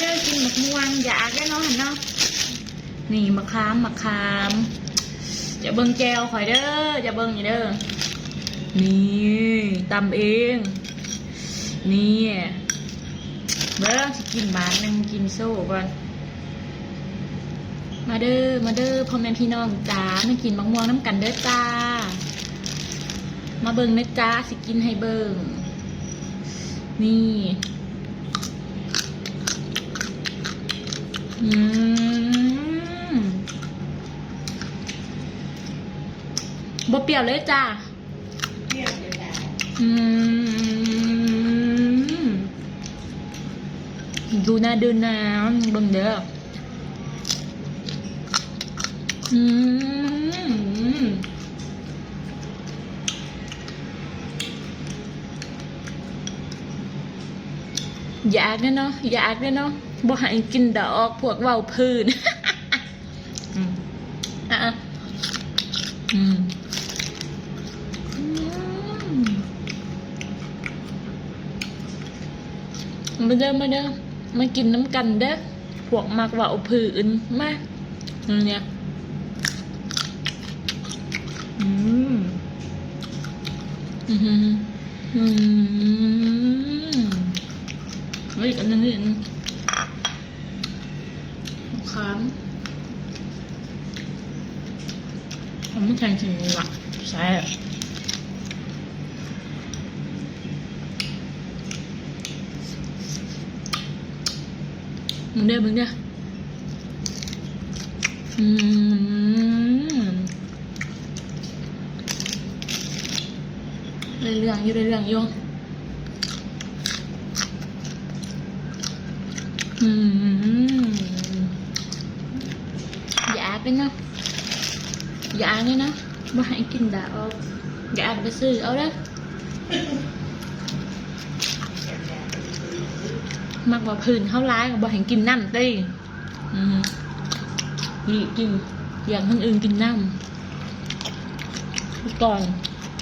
เด้อกินหมกม่วงอยากได้เนาะเห็นเนาะนี่มะขามจะเบิ่งแจวข่อยเด้อจะเบิ่งอยู่เด้อนี่ตำเองนี่เบิ่งสิกินบาทนึงกินโซ่ก่อนมาเด้อพ่อแม่พี่น้องจ้ามากินมะม่วงน้ำกันเด้อจ้ามาเบิ่งนะจ้าสิกินให้เบิ่งนี่บ่เปรี้ยวเลยจ้าเปรี้ยวเลยจ้าดูนะเบิ่งเด้ออยากเนาะบ่ให้กินดอกพวกเว้าพื้นมาเด้อมากินน้ำกันเด้อพวกมักเว้าพื้นมาเนี่ยเฮ้ยอันนั้นนี่ค้ามผมไม่แข่งจริงว่ะใช่มึงเด้อเรื่องอยู่อยากเลยเนาะบ่ให้กินดาวอยากไปซื้อเอาเด้อมักว่าพื้นเข้าร้ายกับบ่ให้กินน้ำตีนี่กินอย่างคนอื่นกินน้ำก่อน